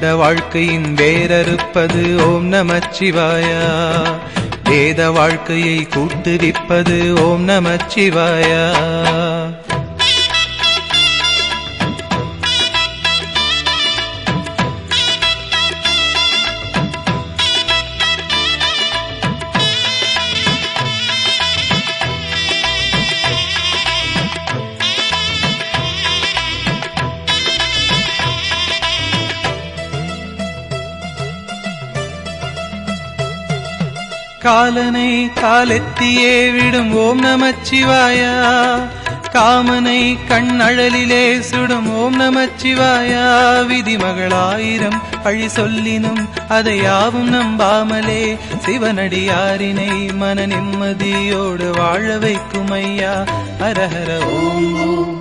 மூட வாழ்க்கையின் வேரறுப்பது ஓம் நமச்சிவாயா. வேத வாழ்க்கையை கூட்டுவிப்பது ஓம் நமச்சிவாயா. காலனை காலெத்தியே விடும் ஓம் நமச்சிவாயா. காமனை கண்ணழலிலே சுடும் ஓம் நமச்சிவாயா. விதிமகளாயிரம் பழி சொல்லினும் அதை யாவும் நம்பாமலே சிவனடியாரினை மன நிம்மதியோடு வாழ வைக்கும் ஐயா. ஹரஹர ஓம் ஓம்.